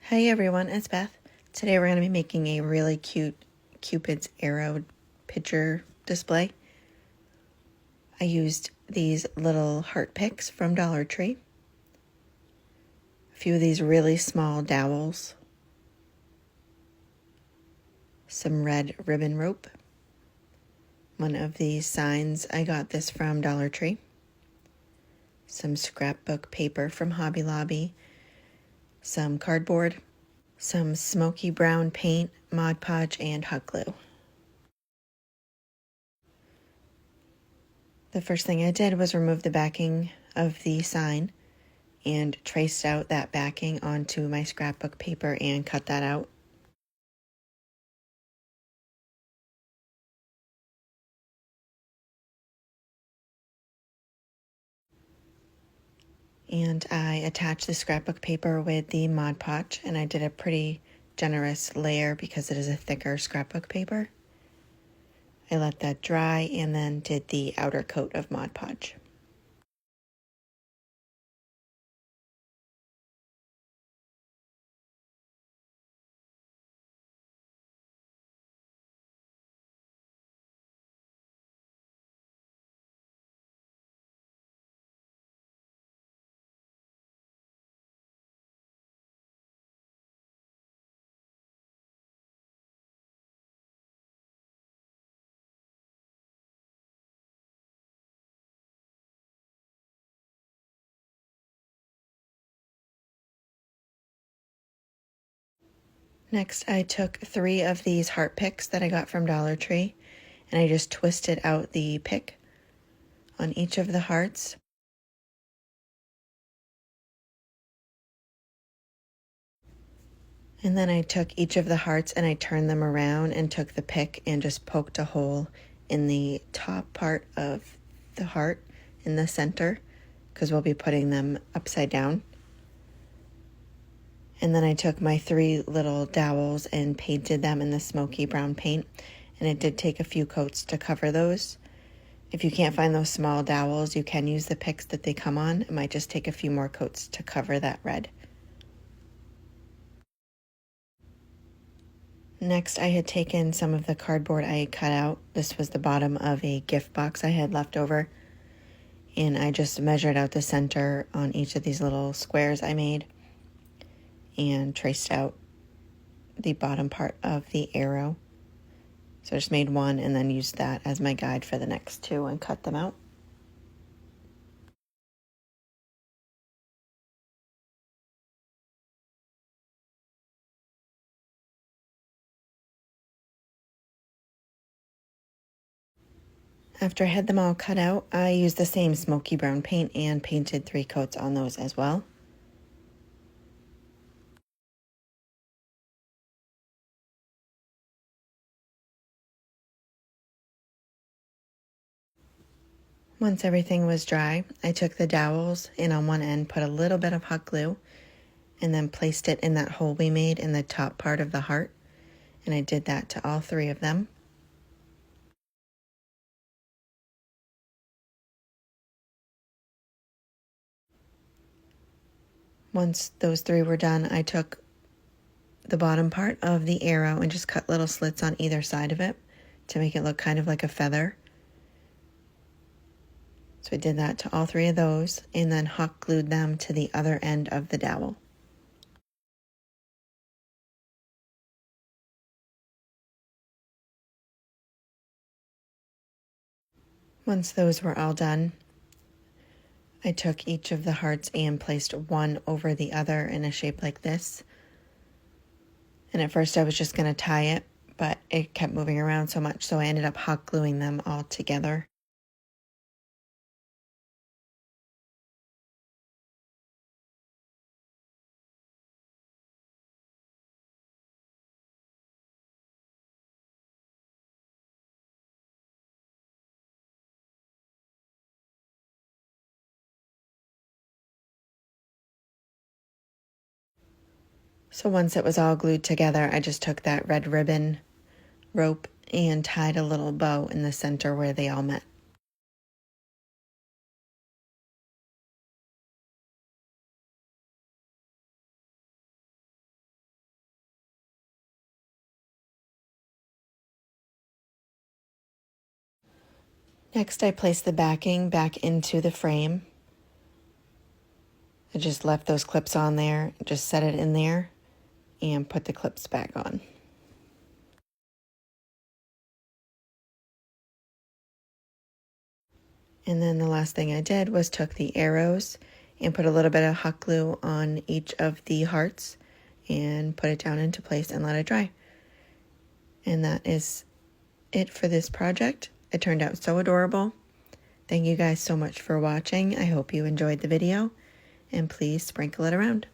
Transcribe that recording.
Hey everyone, it's Beth. Today we're going to be making a really cute Cupid's arrow picture display. I used these little heart picks from Dollar Tree, a few of these really small dowels, some red ribbon rope, one of these signs, I got this from Dollar Tree, some scrapbook paper from Hobby Lobby, some cardboard, some smoky brown paint, Mod Podge, and hot glue. The first thing I did was remove the backing of the sign and traced out that backing onto my scrapbook paper and cut that out. And I attached the scrapbook paper with the Mod Podge, and I did a pretty generous layer because it is a thicker scrapbook paper. I let that dry and then did the outer coat of Mod Podge. Next, I took 3 of these heart picks that I got from Dollar Tree, and I just twisted out the pick on each of the hearts. And then I took each of the hearts and I turned them around and took the pick and just poked a hole in the top part of the heart in the center, because we'll be putting them upside down. And then I took my 3 little dowels and painted them in the smoky brown paint, and it did take a few coats to cover those. If you can't find those small dowels, you can use the picks that they come on. It might just take a few more coats to cover that red. Next, I had taken some of the cardboard I had cut out. This was the bottom of a gift box I had left over. And I just measured out the center on each of these little squares I made and traced out the bottom part of the arrow. So I just made one and then used that as my guide for the next 2 and cut them out. After I had them all cut out, I used the same smoky brown paint and painted 3 coats on those as well. Once everything was dry, I took the dowels and on one end put a little bit of hot glue and then placed it in that hole we made in the top part of the heart. And I did that to all 3 of them. Once those 3 were done, I took the bottom part of the arrow and just cut little slits on either side of it to make it look kind of like a feather. So I did that to all 3 of those and then hot glued them to the other end of the dowel. Once those were all done, I took each of the hearts and placed one over the other in a shape like this. And at first I was just going to tie it, but it kept moving around so much, so I ended up hot gluing them all together. So once it was all glued together, I just took that red ribbon rope and tied a little bow in the center where they all met. Next, I placed the backing back into the frame. I just left those clips on there, just set it in there, and put the clips back on. And then the last thing I did was took the arrows and put a little bit of hot glue on each of the hearts and put it down into place and let it dry. And that is it for this project. It turned out so adorable. Thank you guys so much for watching. I hope you enjoyed the video, and please sprinkle it around.